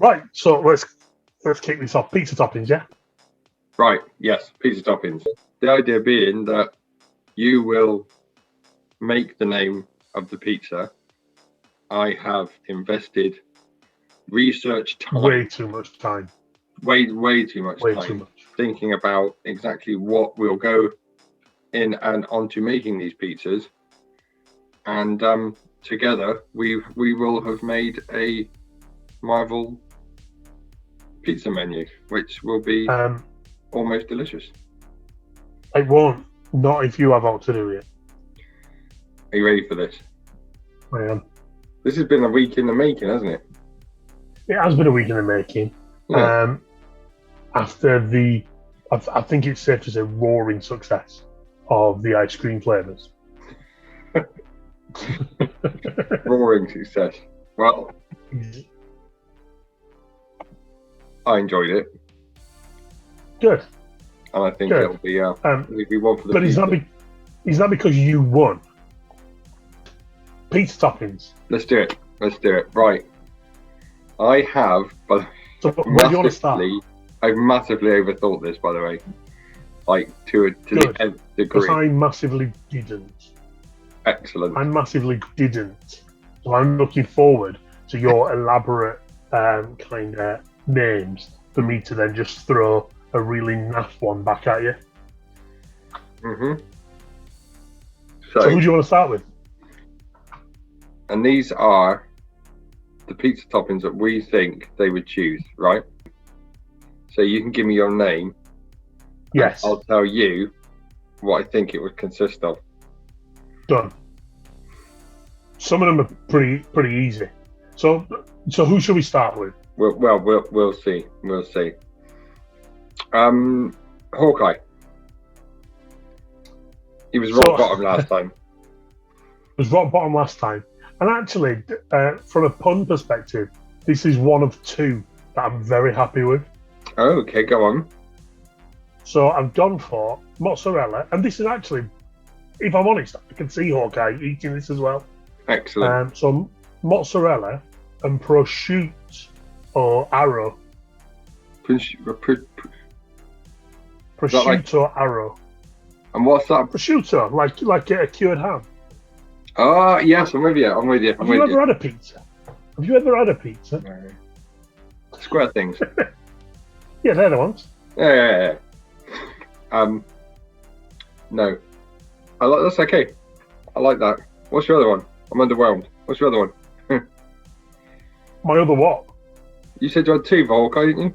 Right, so let's kick this off. Pizza toppings, yeah? Right, yes, pizza toppings. The idea being that you will make the name of the pizza. I have invested research time. Way too much time. Way too much time thinking about exactly what will go in and onto making these pizzas. And together we will have made a Marvel pizza menu, which will be almost delicious. It won't. Not if you have all to do it. Are you ready for this? I am. This has been a week in the making, hasn't it? It has been a week in the making. Yeah. After I think it's safe to say, roaring success of the ice cream flavours. Roaring success. Well, I enjoyed it. Good. And I think it'll be one for the. But is that because you won? Pizza toppings. Let's do it. Right. I have, but so where do you want to start? I've massively overthought this, by the way. Like to the nth degree. Because I massively didn't. Excellent. I massively didn't. So I'm looking forward to your elaborate kind of names for me to then just throw a really naff one back at you. Mm-hmm. So who do you want to start with? And these are the pizza toppings that we think they would choose, right? So you can give me your name. Yes. I'll tell you what I think it would consist of. Done. Some of them are pretty easy. So who should we start with? We'll see. Hawkeye. He was rock bottom last time. Was rock bottom last time. And actually, from a pun perspective, this is one of two that I'm very happy with. Oh, okay, go on. So I've gone for mozzarella, and this is actually, if I'm honest, I can see Hawkeye eating this as well. Excellent. So mozzarella and prosciutto or arrow. Prosciutto arrow. And what's that? Prosciutto, like a cured ham. Oh, yes, I'm with you. Have you ever had a pizza? No. Square things. Yeah, they're the ones. Yeah. No. That's okay. I like that. What's your other one? I'm underwhelmed. What's your other one? My other what? You said you had two for Hawkeye, didn't you?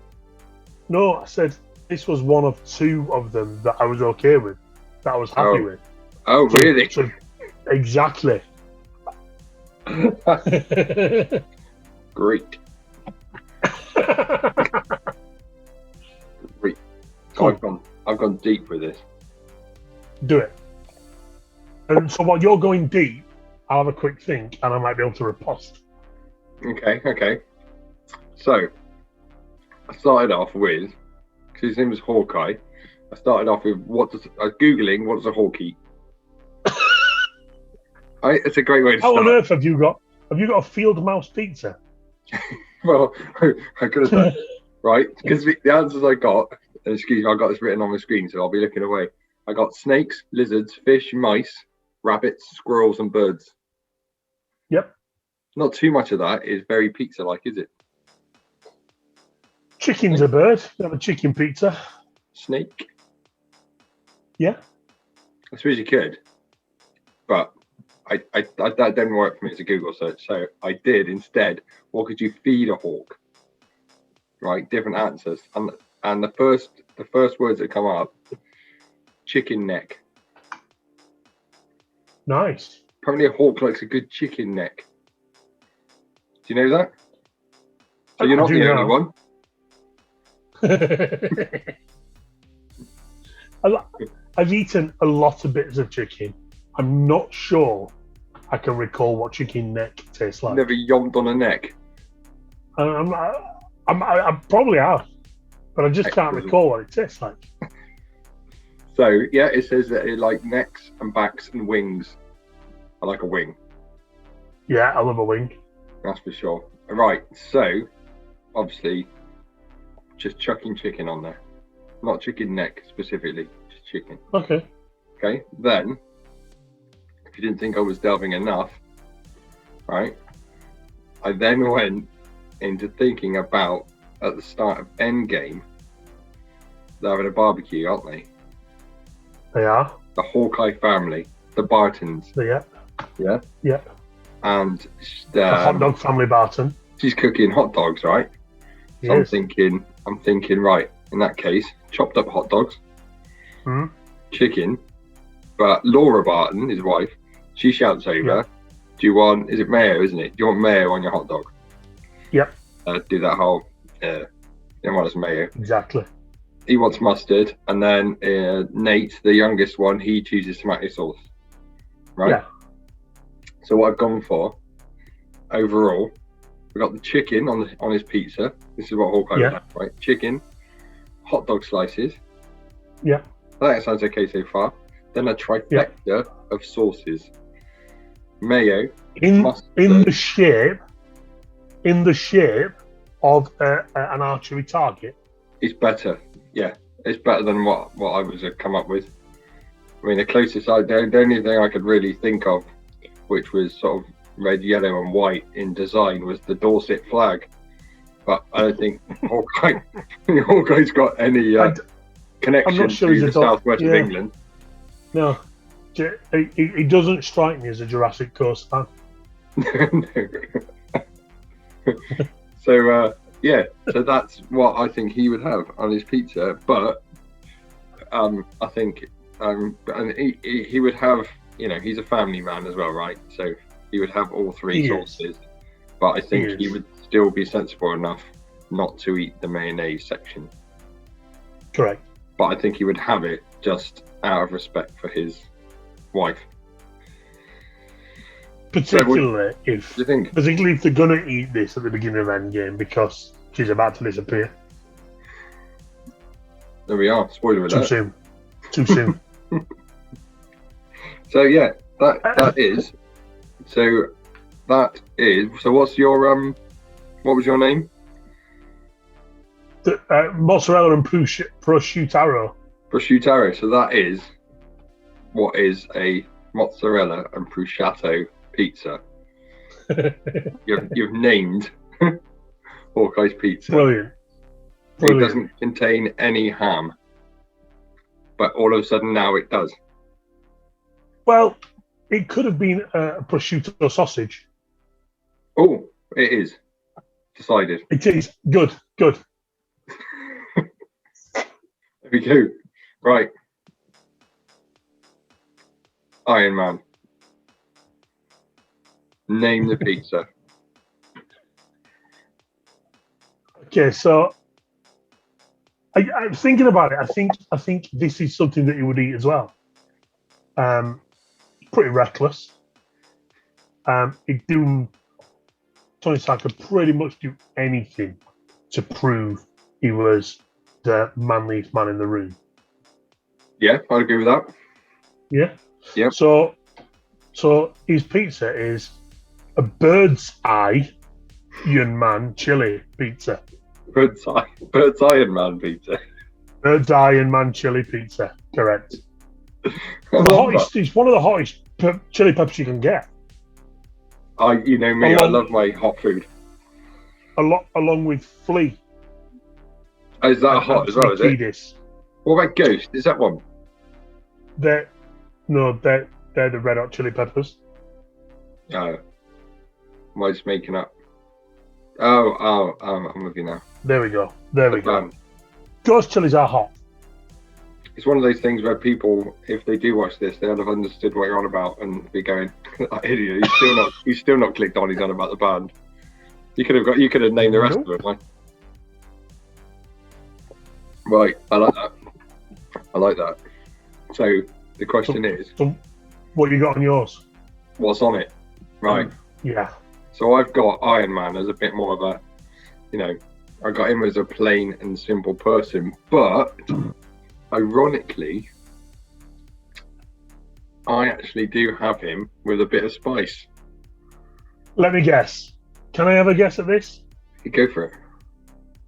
No, I said this was one of two of them that I was okay with, that I was happy with. Oh, really? So, exactly. Great. Great. So I've gone deep with this. Do it. And so while you're going deep, I'll have a quick think, and I might be able to riposte. Okay. So I started off with, because his name was Hawkeye. I started off with I was googling what does a hawk eat. It's a great way to start. How on earth have you got a field mouse pizza? Well, I could have done right, because the answers I got, and excuse me, I got this written on the screen, so I'll be looking away. I got snakes, lizards, fish, mice, rabbits, squirrels, and birds. Yep. Not too much of that is very pizza-like, is it? Chicken's a bird. You have a chicken pizza. Snake. Yeah. I suppose you could, but that didn't work for me as a Google search. So I did instead. What could you feed a hawk? Right, different answers, and the first words that come up: chicken neck. Nice. Apparently, a hawk likes a good chicken neck. Do you know that? So you're not the only one. I've eaten a lot of bits of chicken. I'm not sure I can recall what chicken neck tastes like. Never yonked on a neck. I probably have, but I just can't recall what it tastes like. So yeah, it says that it like necks and backs and wings. I like a wing. Yeah, I love a wing. That's for sure. Right, so obviously just chucking chicken on there, not chicken neck specifically, just chicken. Okay. Okay. Then, if you didn't think I was delving enough, right? I then went into thinking about at the start of Endgame, they're having a barbecue, aren't they? They are. The Hawkeye family, the Bartons. Yeah. Yeah. Yeah. And The hot dog family Barton. she's cooking hot dogs, right? So Yes. I'm thinking, right, in that case, chopped up hot dogs, chicken, but Laura Barton, his wife, she shouts over, do you want, is it mayo, isn't it? Do you want mayo on your hot dog? Yep. Do that whole, you don't want us mayo. Exactly. He wants mustard, and then Nate, the youngest one, he chooses tomato sauce, right? Yeah. So what I've gone for, overall, we got the chicken on his pizza. This is what Hawkeye would have, right? Chicken, hot dog slices. Yeah. That sounds okay so far. Then a trifecta of sauces. Mayo, mustard. in the shape of an archery target. It's better. Yeah, it's better than what I was come up with. I mean, the closest the only thing I could really think of, which was sort of red, yellow, and white in design, was the Dorset flag. But I don't think Hawkeye's got any connection to the southwest of England. No, he doesn't strike me as a Jurassic Coast fan. So so that's what I think he would have on his pizza. But I think and he would have, he's a family man as well, right? So he would have all three sauces. But I think he would still be sensible enough not to eat the mayonnaise section. Correct. But I think he would have it just out of respect for his wife. Particularly if they're going to eat this at the beginning of Endgame because she's about to disappear. There we are. Spoiler alert. Too soon. So yeah, that is. So that is. So what's your what was your name? Mozzarella and prosciutto. Prosciutto. So that is what is a mozzarella and prosciutto pizza. You've named Hawkeye's pizza. Brilliant. It doesn't contain any ham, but all of a sudden now it does. Well, it could have been a prosciutto sausage. Oh, it is. Decided. It is. Good. There we go. Right. Iron Man. Name the pizza. Okay, so I'm thinking about it. I think this is something that you would eat as well. Pretty reckless. Tony Stark could pretty much do anything to prove he was the manliest man in the room. Yeah, I'd agree with that. Yeah. Yeah. So his pizza is a bird's eye Iron Man chili pizza. Bird's Iron Man pizza. Bird's eye Iron Man chili pizza. Correct. It's one of the hottest chili peppers you can get. You know me, I love my hot food. Along with Flea. Oh, is that hot as well, is it? What about Ghost? Is that one? They're the red hot chili peppers. Oh. Am I just making up? Oh, I'm with you now. There we go. Ghost chilies are hot. It's one of those things where people, if they do watch this, they'll have understood what you're on about and be going, idiot, he's still not clicked on, he's on about the band. You could have named the rest of it, right? Right, I like that. So the question is, what you got on yours? What's on it? Right. Yeah. So I've got Iron Man as a bit more of a, I got him as a plain and simple person, but ironically, I actually do have him with a bit of spice. Let me guess. Can I have a guess at this? You go for it.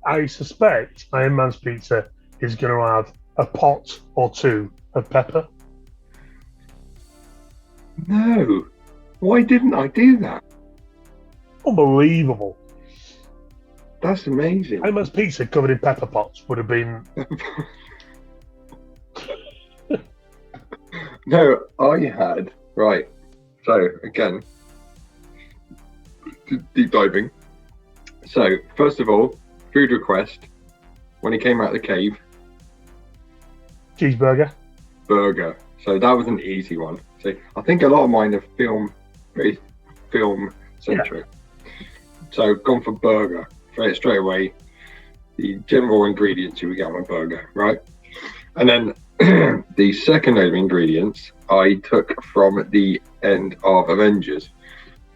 I suspect Iron Man's pizza is going to have a pot or two of pepper. No. Why didn't I do that? Unbelievable. That's amazing. Iron Man's pizza covered in pepper pots would have been... No, I had... Right. So, again, deep diving. So, first of all, food request. When he came out of the cave. Cheeseburger. Burger. So that was an easy one. So I think a lot of mine are very film centric. Yeah. So gone for burger. Straight away. The general ingredients you would get on a burger, right? And then the second of ingredients I took from the end of Avengers,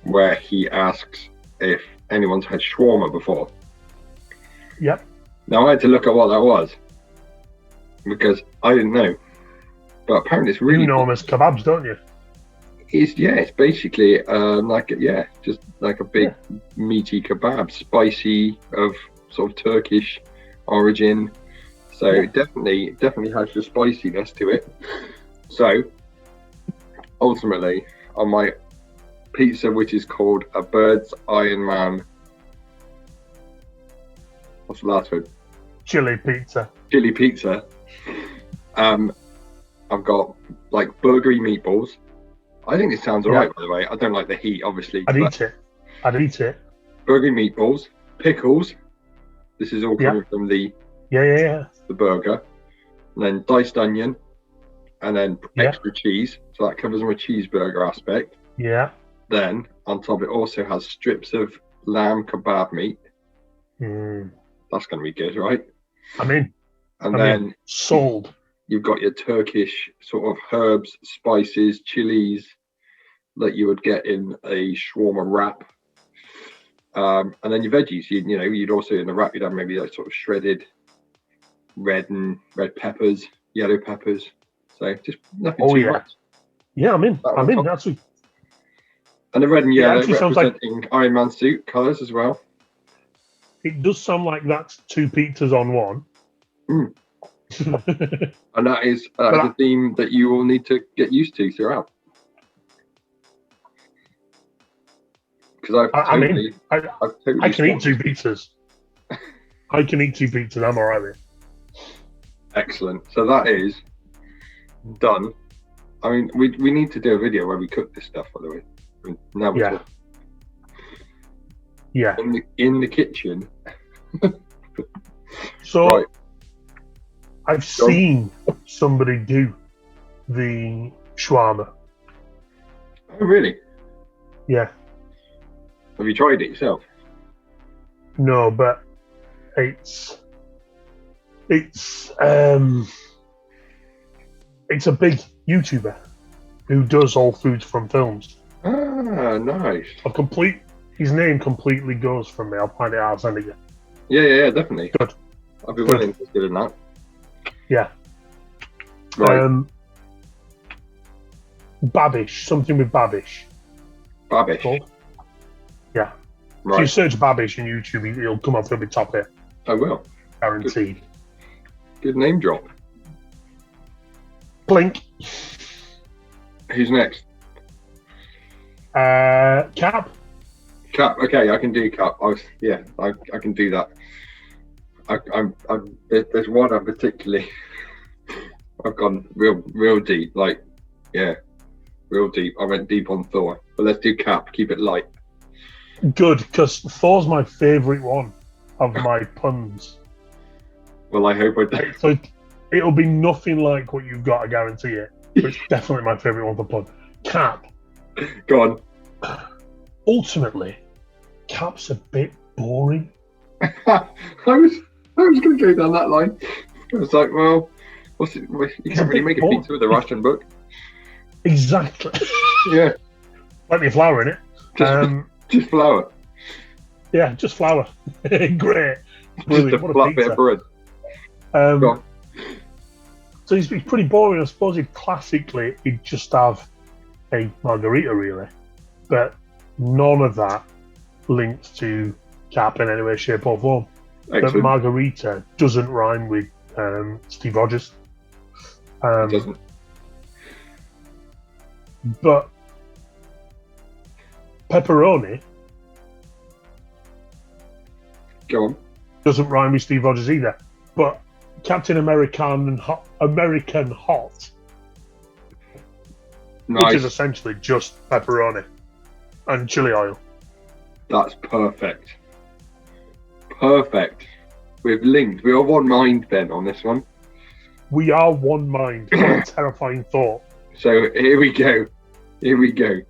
where he asks if anyone's had shawarma before. Yep. Now I had to look at what that was because I didn't know. But apparently it's really... You know them as kebabs, don't you? It's basically just like a big meaty kebab, spicy, of sort of Turkish origin. So it definitely has the spiciness to it. So ultimately, on my pizza, which is called a Bird's Iron Man, what's the last word? Chili pizza. Chili pizza. I've got like burgery meatballs. I think it sounds alright, by the way. I don't like the heat, obviously. I'd eat it. Burgery meatballs, pickles. This is all coming from the burger. And then diced onion, and then extra cheese. So that covers my cheeseburger aspect. Yeah. Then on top, it also has strips of lamb kebab meat. That's going to be good, right? Then sold. You've got your Turkish sort of herbs, spices, chilies that you would get in a shawarma wrap. And then your veggies, you'd also in the wrap, you'd have maybe like sort of shredded red peppers, yellow peppers. So just nothing too much. Yeah, I'm in. Actually. And the red and yellow representing Iron Man suit colours as well. It does sound like that's two pizzas on one. And that is a theme that you will need to get used to throughout. Because I can eat two pizzas. I can eat two pizzas. I'm alright with it. Excellent. So that is done. I mean, we need to do a video where we cook this stuff, by the way. Now we talk. Yeah. In the kitchen. So. Right. I've seen somebody do the shawarma. Oh, really? Yeah. Have you tried it yourself? No, but it's a big YouTuber who does all foods from films. Ah, nice. His name completely goes from me. I'll find it out. I'll send it you. Yeah, definitely. Good. I'll be well interested in that. Yeah. Right. Babish, something with Babish. Babish. Called? Yeah. Right. If you search Babish on YouTube, it'll come up. It'll be top here. I will. Guaranteed. Good name drop. Blink. Who's next? Cap. Cap. Okay, I can do Cap. I can do that. There's one I'm particularly. I've gone real deep. Real deep. I went deep on Thor, but let's do Cap. Keep it light. Good, because Thor's my favourite one of my puns. Well, I hope I do. So it'll be nothing like what you've got. I guarantee it. But it's definitely my favourite one for pun. Cap. Go on. Ultimately, Cap's a bit boring. I was going to go down that line. I was like, well, you can't really make a pizza with a ration book. Exactly. Yeah. Plenty of flour in it. Just flour. Yeah, just flour. Great. Brilliant. Just a flat bit of bread. So he's pretty boring. I suppose classically he'd just have a margarita, really. But none of that linked to Cap in any way, shape or form. that margarita doesn't rhyme with Steve Rogers. It doesn't. But pepperoni doesn't rhyme with Steve Rogers either. But Captain American Hot, which is essentially just pepperoni and chili oil. That's perfect. Perfect. We've linked. We are one mind, Ben, on this one. We are one mind. What a terrifying thought. So here we go. Here we go.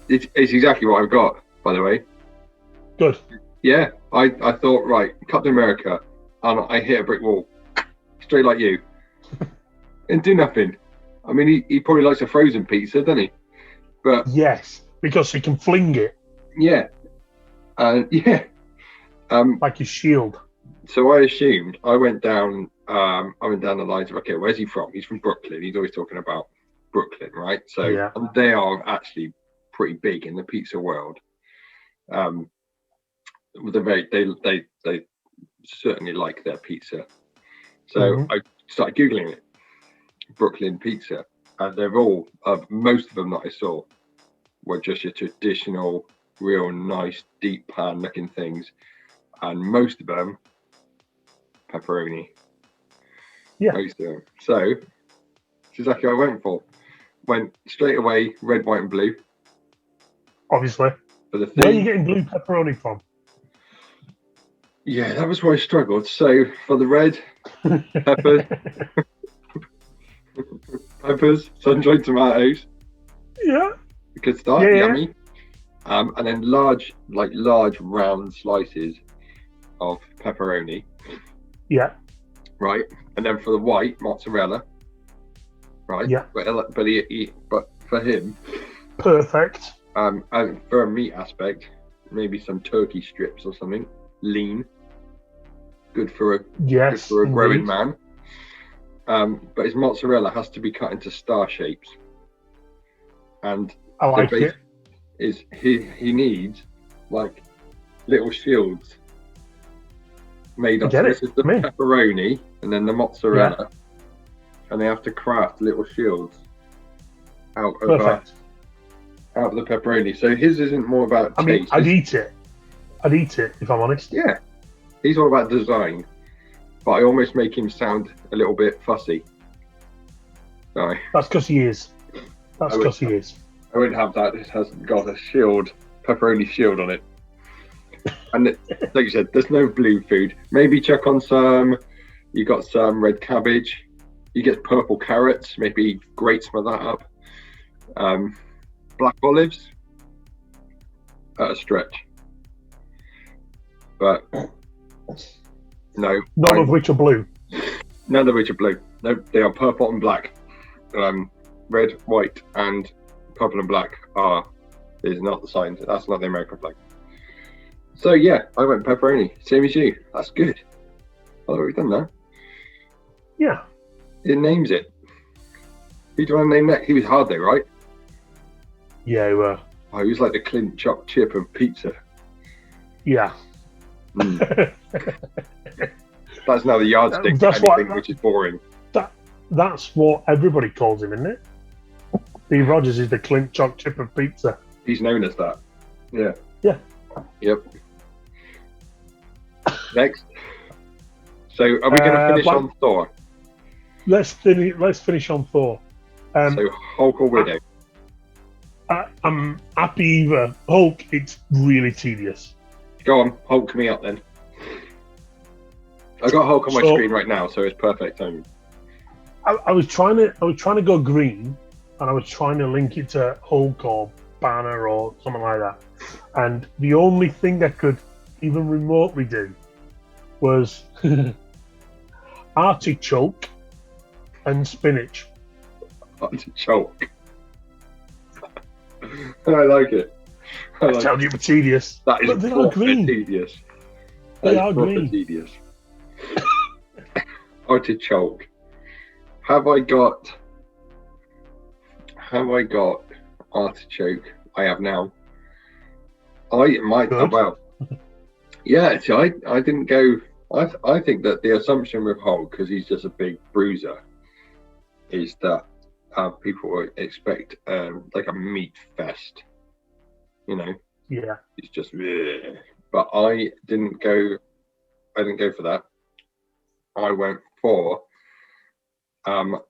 It's exactly what I've got, by the way. Good. Yeah, I thought, right, Captain America, and I hit a brick wall. Straight like you. And do nothing. I mean, he probably likes a frozen pizza, doesn't he? But yes, because he can fling it. Yeah. Yeah. Like his shield. So I assumed, I went down the lines of, okay, where's he from? He's from Brooklyn. He's always talking about Brooklyn, right? So yeah. They are actually pretty big in the pizza world. They certainly like their pizza. So I started Googling it, Brooklyn pizza, and most of them that I saw were just your traditional, real nice, deep pan looking things, and most of them pepperoni. Yeah. Most of them. So it's exactly what I went for. Went straight away red, white, and blue. Obviously. For the Where are you getting blue pepperoni from? Yeah, that was where I struggled. So for the red, peppers, sun-dried tomatoes. Yeah. Good start, yummy. And then large round slices of pepperoni. Yeah. Right. And then for the white, mozzarella. Right. Yeah. But for him. Perfect. And for a meat aspect, maybe some turkey strips or something. Lean. Good for a growing man. But his mozzarella has to be cut into star shapes. And I like it. He needs like little shields made up. This is the pepperoni and then the mozzarella, and they have to craft little shields out of the pepperoni. So his isn't more about taste. I mean, I'd eat it if I'm honest. Yeah, he's all about design, but I almost make him sound a little bit fussy. Sorry. That's because he is. That's because he is. I wouldn't have that. It has got a shield, pepperoni shield on it. And like you said, there's no blue food. Maybe chuck on you got some red cabbage. You get purple carrots, maybe grate some of that up. Black olives at a stretch. But no. None of which are blue. None of which are blue. No, they are purple and black. Red, white, and purple and black is not the sign. That's not the American flag. So yeah, I went pepperoni. Same as you. That's good. Oh, we've done that. Yeah. It names it. Who do you want to name that? He was hard though, right? Yeah, he were. Oh, he was like the Clint chopped chip of pizza. Yeah. That's now the yardstick for anything which is boring. That's what everybody calls him, isn't it? Steve Rogers is the Clint chopped chip of pizza. He's known as that. Yeah. Yeah. Yep. Next. So, are we going to finish on Thor? Let's finish on Thor. So, Hulk or Widow? I'm happy either. Hulk, it's really tedious. Go on, Hulk me up then. I got Hulk on my screen right now, so it's perfect timing. I was trying to go green, and I was trying to link it to Hulk or Banner or something like that. And the only thing I could even remotely do was artichoke and spinach. Artichoke. I like it. I told you, it's tedious. That is they are green. Tedious. They are green. Tedious. Artichoke. Have I got artichoke? I have now. I might. Well, Yeah, see, I didn't go. I think that the assumption with Hulk, because he's just a big bruiser, is that people would expect like a meat fest. You know, Yeah. it's just. Bleh. But I didn't go. I didn't go for that. I went for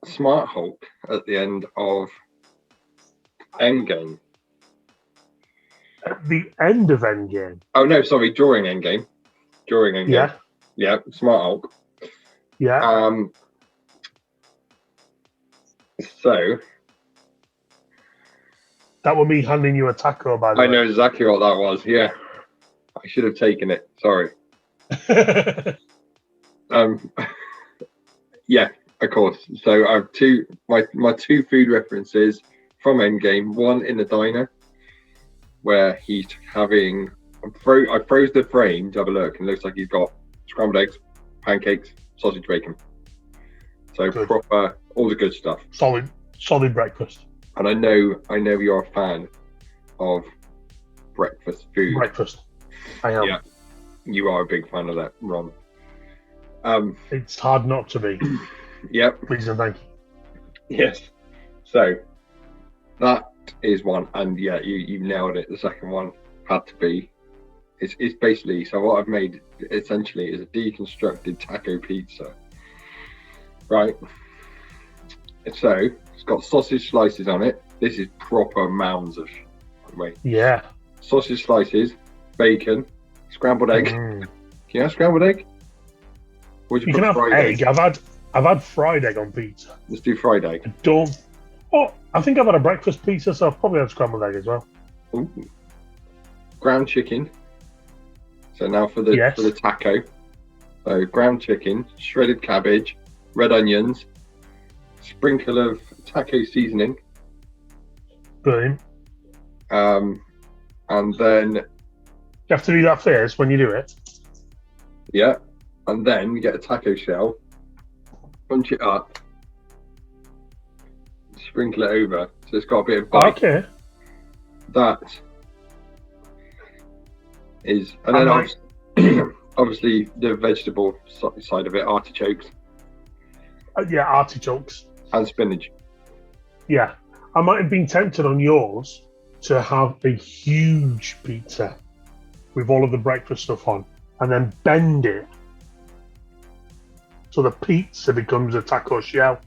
Smart Hulk at the end of Endgame. At the end of Endgame. Oh no, sorry, during Endgame. During Endgame. Yeah. Yeah, Smart Hulk. Yeah. So that would be handing you a taco, by the way. I know exactly what that was. Yeah, I should have taken it. Sorry. Yeah, of course. So I have my two food references from Endgame. One in the diner where he's having. I froze the frame to have a look, and it looks like he's got scrambled eggs, pancakes, sausage, bacon. So good. Proper, all the good stuff. Solid breakfast. And I know you're a fan of breakfast food. Breakfast. I am. Yeah, you are a big fan of that, Ron. It's hard not to be. Yep. Please and thank you. Yes. So that is one, and yeah, you nailed it. The second one had to be. It's basically, so what I've made essentially is a deconstructed taco pizza. Right. So it's got sausage slices on it. This is proper mounds of wait. Yeah. Sausage slices, bacon, scrambled egg. Can you have scrambled egg? You can have egg. I've had fried egg on pizza. Let's do fried egg. I think I've had a breakfast pizza, so I've probably had scrambled egg as well. Ooh. Ground chicken. So now for the taco. So ground chicken, shredded cabbage, red onions, sprinkle of taco seasoning. Brilliant. And then you have to do that first when you do it. Yeah. And then you get a taco shell, punch it up, sprinkle it over. So it's got a bit of bite. Okay. That is, and then obviously the vegetable side of it, artichokes. Yeah, artichokes. And spinach. Yeah. I might have been tempted on yours to have a huge pizza with all of the breakfast stuff on and then bend it so the pizza becomes a taco shell.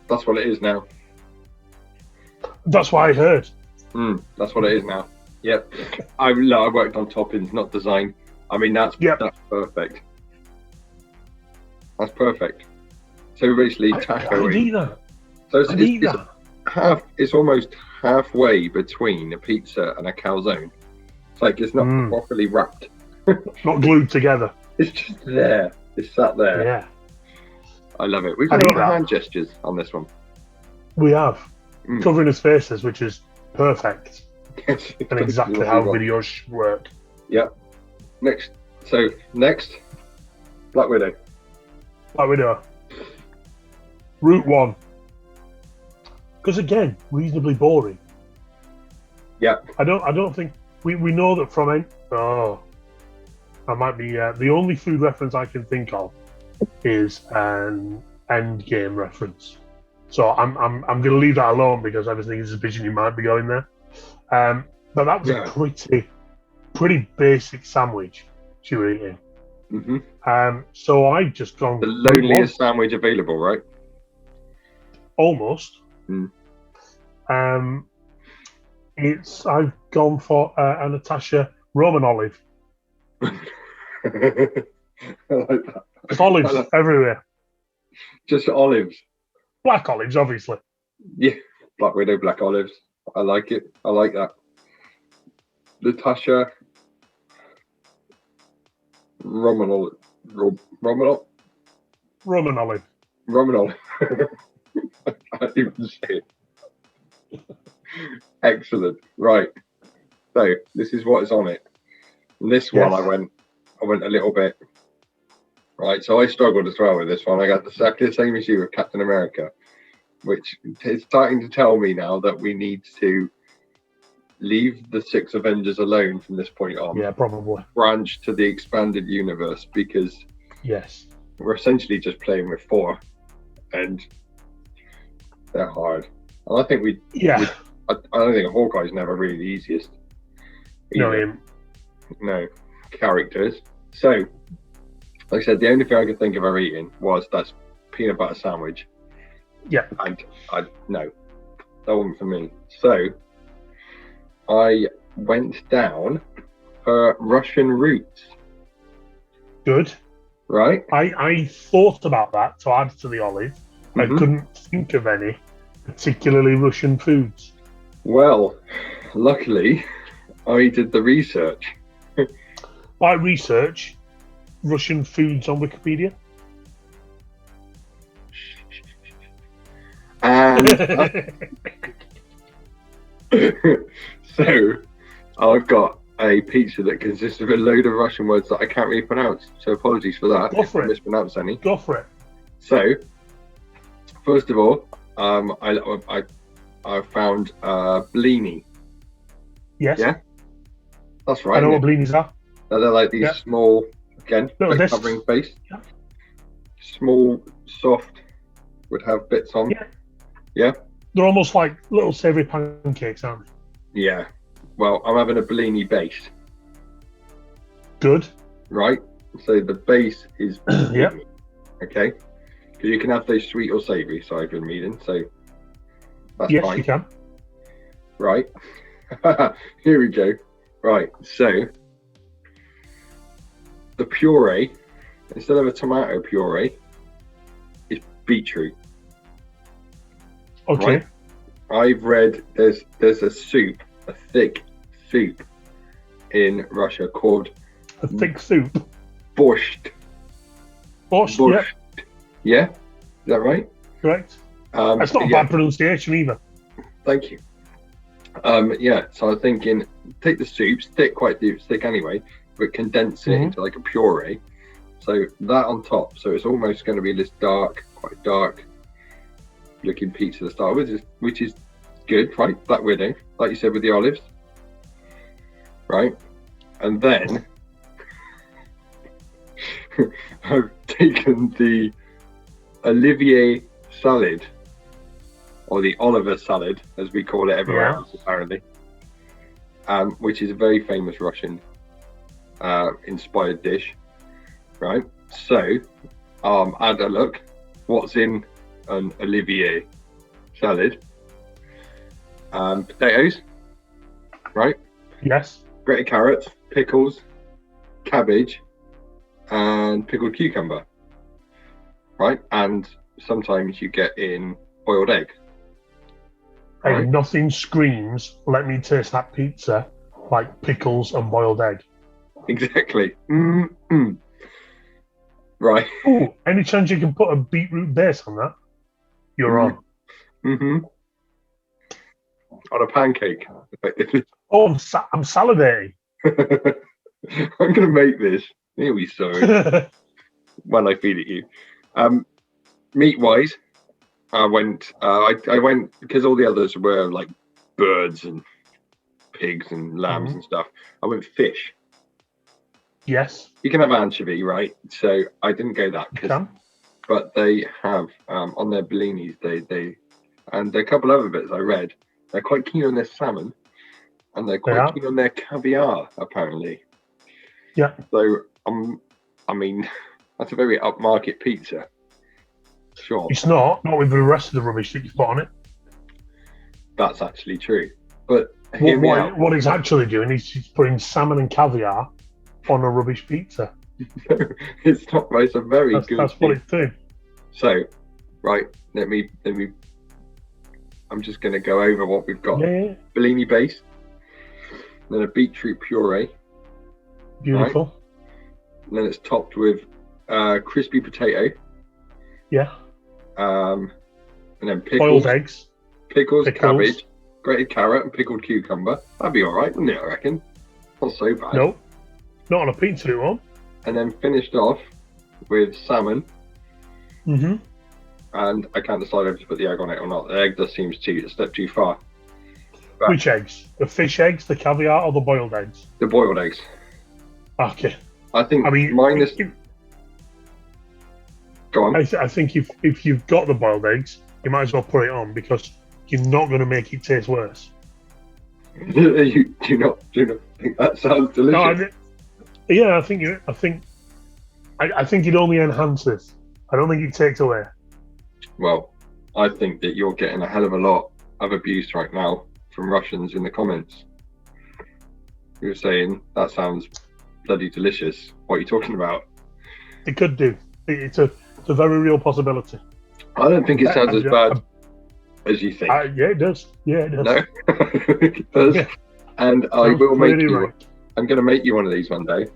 That's what it is now. That's what I heard. That's what it is now. Yep. I worked on toppings, not design. I mean, that's perfect. That's perfect. So basically, taco. I eat that. So it's almost halfway between a pizza and a calzone. It's like it's not properly wrapped. Not glued together. It's just there. It's sat there. Yeah. I love it. We've got a lot of hand gestures on this one. We have. Covering his faces, which is perfect. And exactly how videos work. Yep. Next, Black Widow. Black Widow. Route 1. Because again, reasonably boring. Yeah. I don't think we know that from I might be the only food reference I can think of is an Endgame reference. So I'm going to leave that alone because I was thinking suspicion you might be going there. But that was a pretty basic sandwich she was eating. Mm-hmm. So I just gone the loneliest sandwich available, right? Almost. I've gone for a Natasha Roman olive. I like that. There's olives everywhere. Just olives. Black olives, obviously. Yeah, Black Widow, black olives. I like it. I like that. Natasha Roman olive. Roman olive. I can't even say it. Excellent. Right. So this is what is on it. And this one I went a little bit. Right. So I struggled as well with this one. I got exactly the same issue with Captain America, which is starting to tell me now that we need to leave the 6 Avengers alone from this point on. Yeah, probably. Branch to the expanded universe, because yes, we're essentially just playing with 4, and they're hard. And I think I don't think Hawkeye's never really the easiest. No characters. So, like I said, the only thing I could think of ever eating was that peanut butter sandwich. Yeah. And no, that wasn't for me. So I went down for Russian roots. Good. Right? I thought about that to add to the olive. I couldn't think of any particularly Russian foods. Well, luckily, I did the research. By research, Russian foods on Wikipedia. And so I've got a pizza that consists of a load of Russian words that I can't really pronounce. So apologies for that. Go for if I mispronounce any. Go for it. So, first of all, I found blini. Yes. Yeah, that's right. I know what blinis are. They're like these small, again, like covering face. Yeah. Small, soft, would have bits on. Yeah. Yeah. They're almost like little savoury pancakes, aren't they? Yeah. Well, I'm having a blini base. Good. Right. So the base is yeah. Okay. Because you can have those sweet or savoury, so I've been reading. So that's yes, fine. You can. Right. Here we go. Right. So the puree, instead of a tomato puree, is beetroot. Okay. Right? I've read there's a soup, a thick soup in Russia called a thick soup. Borscht. Borscht. Yeah. Is that right? Correct. That's not a bad pronunciation either. Thank you. Yeah. So I was thinking, take the soups, quite thick anyway, but condense it into like a puree. So that on top, so it's almost going to be this quite dark looking pizza to start with, which is good, right? Black Widow, like you said with the olives, right? And then I've taken the Olivier salad, or the Oliver salad, as we call it everywhere else, apparently, which is a very famous Russian inspired dish, right? So, add a look. What's in an Olivier salad? Potatoes, right? Yes. Grated carrots, pickles, cabbage, and pickled cucumber, right? And sometimes you get in boiled egg. Right? Nothing screams, let me taste that pizza, like pickles and boiled egg. Exactly. Right. Oh, any chance you can put a beetroot base on that? You're on. On a pancake, effectively. Oh, I'm salivating. I'm going to make this. You'll be sorry when I feed it you. Meat-wise, I went because all the others were like birds and pigs and lambs and stuff. I went fish. Yes. You can have anchovy, right? So I didn't go that. But they have on their blinis, they and a couple other bits I read. They're quite keen on their salmon, and they're quite keen on their caviar, apparently. Yeah. So I mean, that's a very upmarket pizza. Sure. It's not with the rest of the rubbish that you put on it. That's actually true. But what he's actually doing is he's putting salmon and caviar on a rubbish pizza. It's not. It's a very good. That's what it's doing. So, right, let me. I'm just going to go over what we've got. Yeah. Bellini base, then a beetroot puree. Beautiful. Right? And then it's topped with crispy potato. Yeah. And then pickles, boiled eggs, pickles, cabbage, grated carrot, and pickled cucumber. That'd be all right, wouldn't it? I reckon. Not so bad. No, not on a pizza, it won't. And then finished off with salmon. Mm-hmm. And I can't decide if to put the egg on it or not. The egg just seems a step too far. Which eggs? The fish eggs, the caviar, or the boiled eggs? The boiled eggs. Okay. I mean, mine is. Go on. I think if you've got the boiled eggs, you might as well put it on because you're not going to make it taste worse. Do you not think that sounds delicious? No, I think it only enhances. I don't think it takes away. Well, I think that you're getting a hell of a lot of abuse right now from Russians in the comments. You're saying that sounds bloody delicious. What are you talking about? It could do. It's a very real possibility. I don't think it sounds as bad as you think. Yeah, it does. Yeah, it does. No, it does. Yeah. And I will make you. Right. I'm going to make you one of these one day,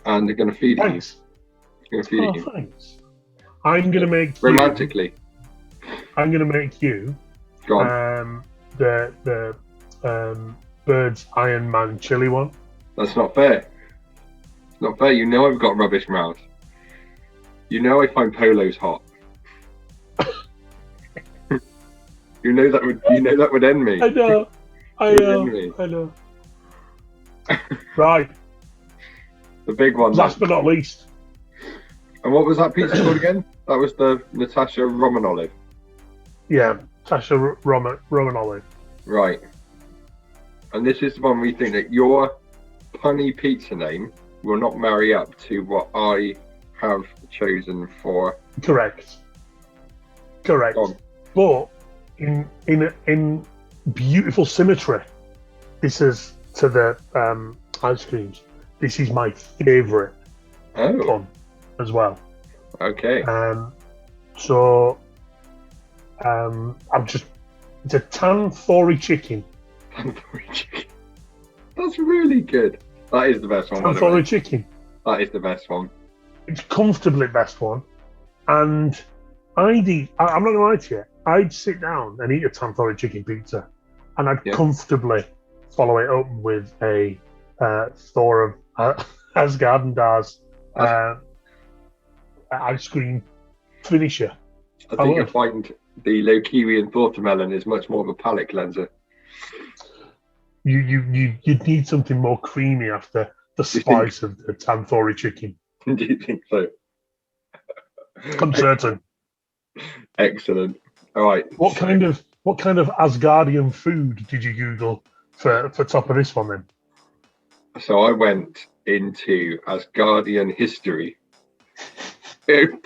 and they're going to feed you. I'm going to feed you. Thanks. I'm going to make romantically. I'm going to make you. Go on. The Bird's Iron Man chili one. That's not fair. It's not fair. You know I've got rubbish mouth. You know I find polos hot. You know that would end me. I know. Right. The big one. Last but not least. And what was that pizza called again? That was the Natasha Romanolive. Yeah, Natasha Romanolive. Right. And this is the one we think that your punny pizza name will not marry up to what I have chosen for. Correct. But in beautiful symmetry, this is to the ice creams. This is my favourite one as well. Okay. So it's a tandoori chicken. Tandoori chicken. That's really good. That is the best one. Tandoori chicken. That is the best one. It's comfortably the best one. And I'm not going to lie to you, I'd sit down and eat a tandoori chicken pizza and I'd comfortably follow it up with a Thor of Asgard ice cream finisher. I think you'll find the Lokirian Thortermelon is much more of a palate cleanser. You'd need something more creamy after the spice of the tandoori chicken. Do you think so? I'm certain. Excellent. All right. What kind of Asgardian food did you Google for top of this one then? So I went into Asgardian history. Do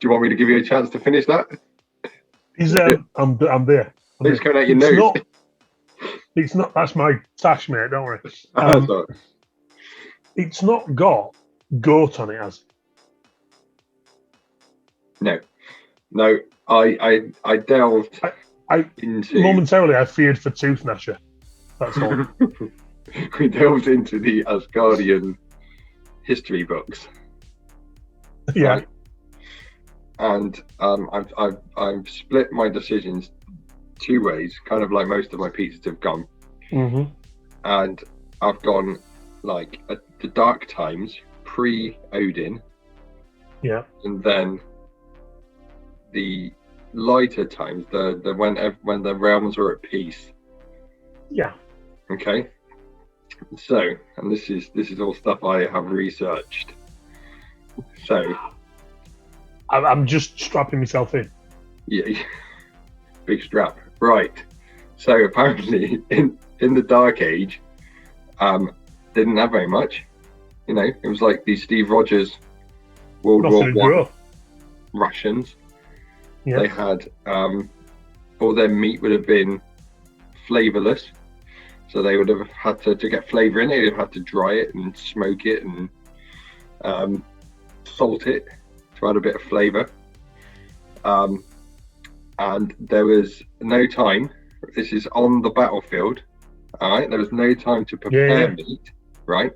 you want me to give you a chance to finish that? I'm there. It's coming out your nose. It's not. That's my tash, mate. Don't worry. It's not got goat on it, has it? No. I delved into. Momentarily, I feared for tooth gnasher. That's all. We delved into the Asgardian history books. Yeah. Right? And I've split my decisions two ways, kind of like most of my pizzas have gone. Mm-hmm. And I've gone like the dark times, pre-Odin. Yeah. And then the lighter times, the when the realms were at peace. Yeah. Okay. So, and this is all stuff I have researched. So, I'm just strapping myself in. Yeah, big strap. Right. So apparently, in the Dark Age, didn't have very much. You know, it was like the Steve Rogers World War I Russians. Yeah. They had all their meat would have been flavorless. So they would have had to get flavour in it, they'd have had to dry it and smoke it and salt it to add a bit of flavour. And there was no time, this is on the battlefield, all right? There was no time to prepare meat, right?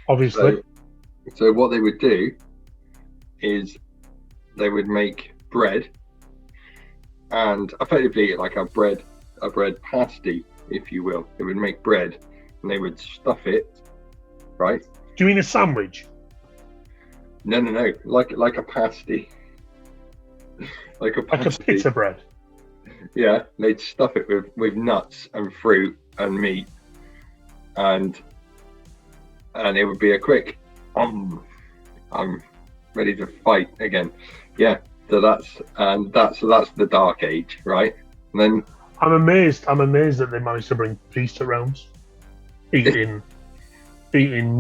Obviously. So what they would do is they would make bread and effectively like a bread pasty, if you will. They would make bread and they would stuff it, right? Do you mean a sandwich? No, like a pasty. Like a pita bread. Yeah, they'd stuff it with nuts and fruit and meat, and it would be a quick, I'm ready to fight again. Yeah, so that's the Dark Age, right? And then I'm amazed that they managed to bring peace to realms, eating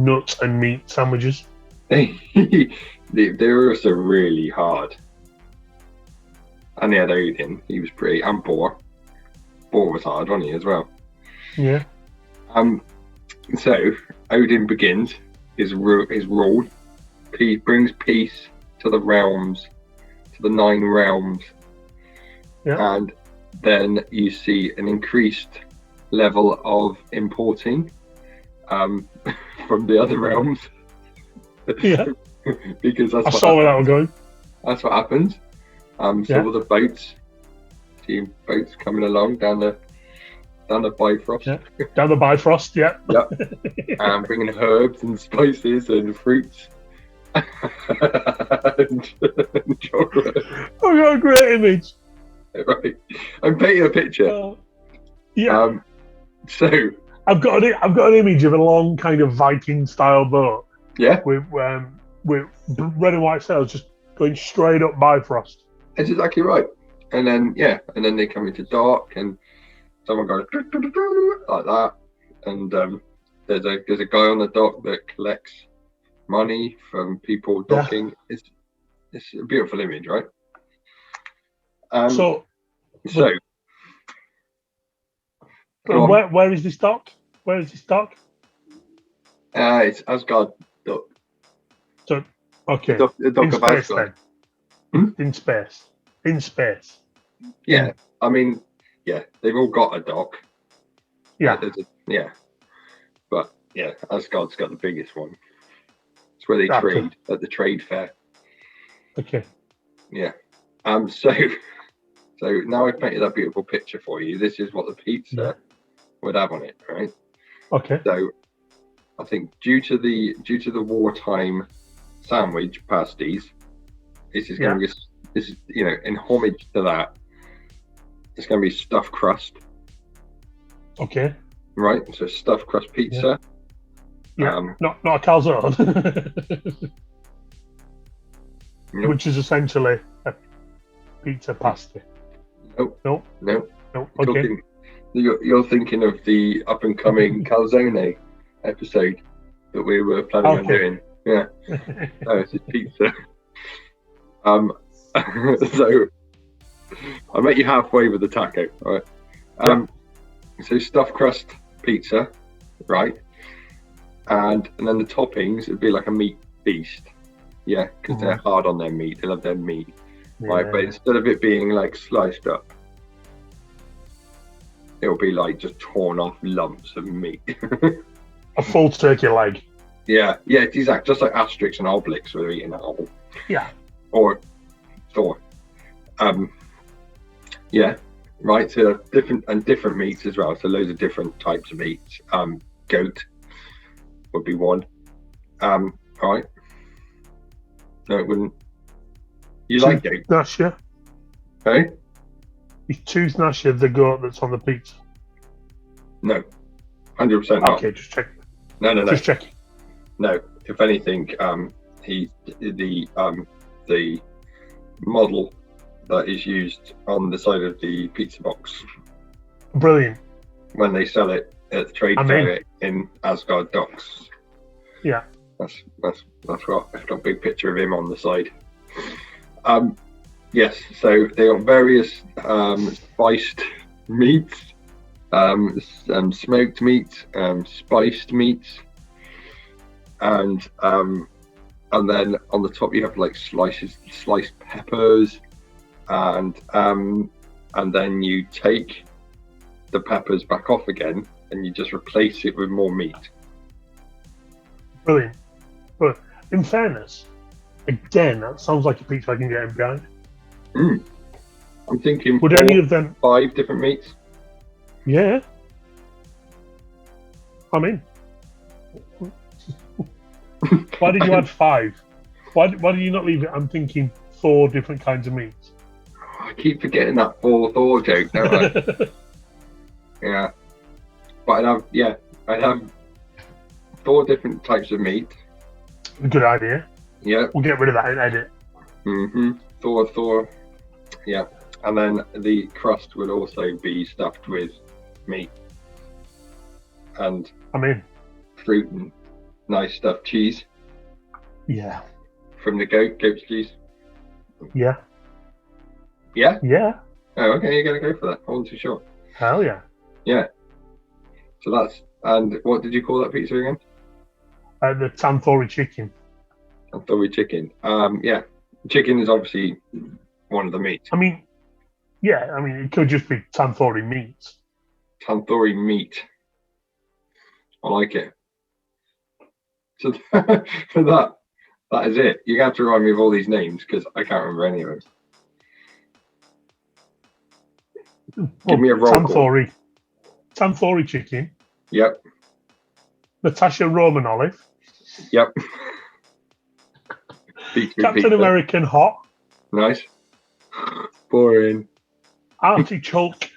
nuts and meat sandwiches. They were also really hard. And they had Odin, he was pretty, and Bor. Bor was hard, wasn't he, as well? Yeah. So Odin begins his rule. He brings peace to the realms, to the 9 realms. Yeah. And then you see an increased level of importing from the other realms. Yeah. Because I saw where that was going. That's what happens. So all the boats, see boats coming along down the Bifrost. Yeah. Down the Bifrost, yeah. Yep. Bringing herbs and spices and fruits and chocolate. I've got a great image. Right. I'm painting a picture. Yeah. So I've got an image of a long kind of Viking style boat. Yeah. With red and white sails just going straight up Bifrost. That's exactly right. And then they come into dark and someone goes like that, and there's a guy on the dock that collects money from people docking. Yeah. It's a beautiful image, right? Where is this dock? Where is this dock? It's Asgard dock. So okay, the dock of Asgard. In space. Yeah, I mean, yeah, they've all got a dock. Yeah. But yeah, Asgard's got the biggest one. It's where they trade at the trade fair. Okay. Yeah. So now I've painted that beautiful picture for you. This is what the pizza would have on it, right? Okay. So I think due to the wartime sandwich pasties, this is going to be in homage to that. It's going to be stuffed crust. Okay. Right. So stuffed crust pizza. Yeah. Not a calzone. Nope. Which is essentially a pizza pasty. Nope. Okay. You're thinking of the up and coming calzone episode that we were planning on doing. Yeah. No, it's just pizza. So I'll make you halfway with the taco, all right? So stuffed crust pizza, right? And then the toppings would be like a meat feast, yeah, because they're hard on their meat. They love their meat, right? But instead of it being like sliced up, it'll be like just torn off lumps of meat. A full turkey leg. Yeah, exactly. Just like Asterix and Obelix were eating that whole. Yeah. Or Thor. Yeah, right. So different meats as well. So loads of different types of meats. Goat would be one. All right. No, it wouldn't. You like goat? Gnasher. Hey? Is tooth gnasher the goat that's on the pizza? No, 100% not. Okay, just check. No. Just checking. No, if anything, the model that is used on the side of the pizza box. Brilliant. When they sell it at the trade fair in Asgard docks. Yeah. That's what I've got a big picture of him on the side. Yes, so they got various spiced meats, smoked meats, spiced meats, and then on the top you have like sliced peppers, and then you take the peppers back off again and you just replace it with more meat. Brilliant. But in fairness, again, that sounds like a pizza I can get in behind. I'm thinking would any of them 5 different meats? Yeah. I'm in. Why did you add 5? Why did you not leave it? I'm thinking 4 different kinds of meats. I keep forgetting that Thor joke, don't I? Yeah. But I'd have 4 different types of meat. Good idea. Yeah. We'll get rid of that in edit. Thor. Yeah. And then the crust would also be stuffed with meat. And fruit and nice stuffed cheese. Yeah. From the goat's cheese. Yeah. Yeah? Yeah. Oh, okay, you're going to go for that. I wasn't too sure. Hell yeah. Yeah. So and what did you call that pizza again? The tandoori chicken. Tandoori chicken. Yeah. Chicken is obviously one of the meats. It could just be tandoori meat. Tandoori meat. I like it. So for that is it. You have to remind me of all these names because I can't remember any of them. Give me a roll call. Tandoori chicken. Yep. Natasha Roman olive. Yep. Captain American hot. Nice. Boring. Artichoke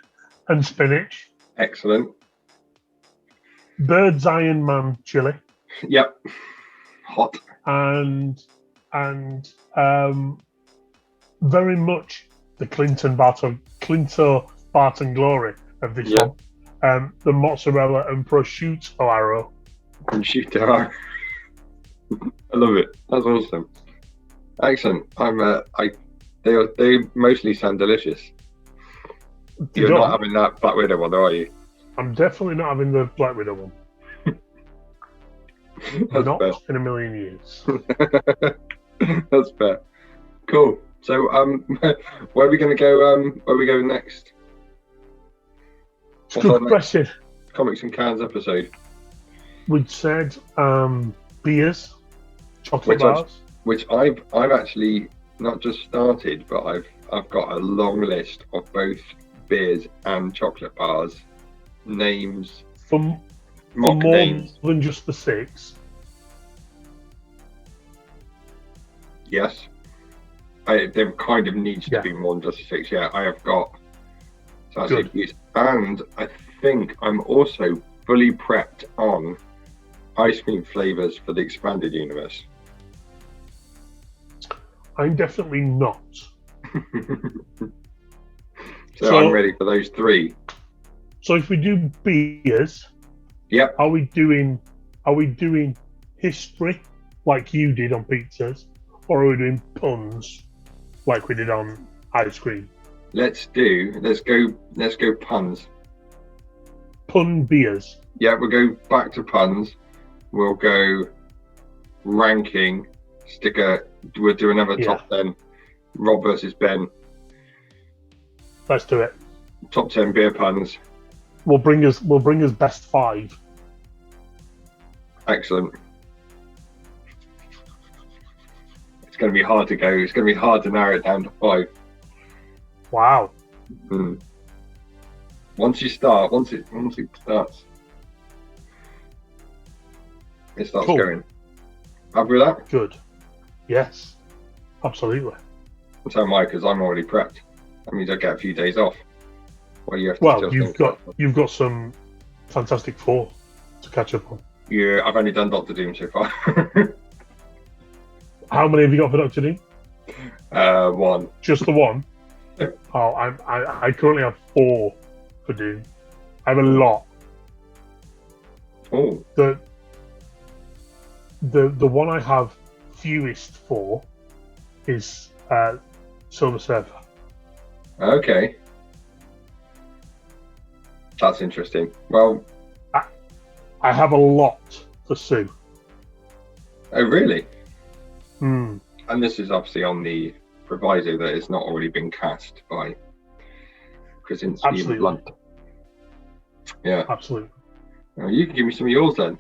and spinach. Excellent. Bird's Iron Man chili. Yep. Hot. And very much the Clinton Barton glory of this one. The mozzarella and prosciutto arrow. Prosciutto arrow. I love it. That's awesome. Excellent. They mostly sound delicious. You're not having that Black Widow one, are you? I'm definitely not having the Black Widow one. Not fair. In a million years. That's fair. Cool. So, where are we going to go? Where are we going next? Good question. Comics and Cans episode. We'd said beers, chocolate bars. Which I've actually not just started, but I've got a long list of both beers and chocolate bars names. For more names. Than just the 6. Yes. There kind of needs to be more than just 6. Yeah, I have got. So that's good. And I think I'm also fully prepped on ice cream flavors for the expanded universe. I'm definitely not. So I'm ready for those 3. So if we do beers, yep. Are we doing history like you did on pizzas, or are we doing puns like we did on ice cream? Let's go puns. Pun beers. Yeah, we'll go back to puns. We'll go ranking. We'll do another top 10. Rob versus Ben. Let's do it. Top 10 beer puns. We'll bring us best 5. Excellent. It's going to be hard to go. It's going to be hard to narrow it down to 5. Wow. Once it starts, it starts going. Happy with that? Good. Yes. Absolutely. So am I, because I'm already prepped. That means I get a few days off. Well, you've got some Fantastic Four to catch up on. Yeah, I've only done Doctor Doom so far. How many have you got for Doctor Doom? 1. Just the 1? Oh, I currently have 4 for Doom. I have a lot. Oh. The one I have fewest for is Silver Surfer. Okay. That's interesting. Well, I have a lot for Sue. Oh, really? And this is obviously on the proviso that it's not already been cast by Krasinski and Blunt. Yeah. Absolutely. Well, you can give me some of yours then.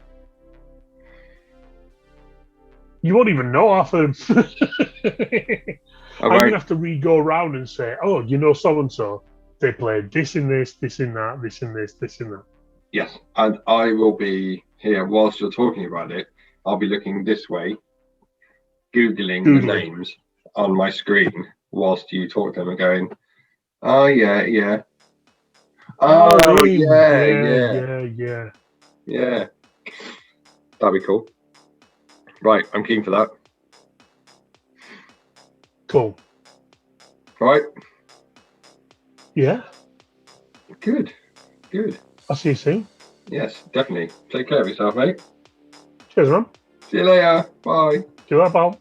You won't even know half of them. I'm going to have to re-go around and say, oh, you know so-and-so, they played this in this, this in that, this in this, this in that. Yes, and I will be here whilst you're talking about it. I'll be looking this way, Googling the names on my screen whilst you talk to them and going, Oh yeah, yeah. Oh, Oh him. yeah, Yeah, yeah, yeah, yeah. yeah. That'd be cool. Right, I'm keen for that. Cool. All right. Yeah. Good. Good. I'll see you soon. Yes, definitely. Take care of yourself, mate. Cheers, man. See you later. Bye. Ciao, pal.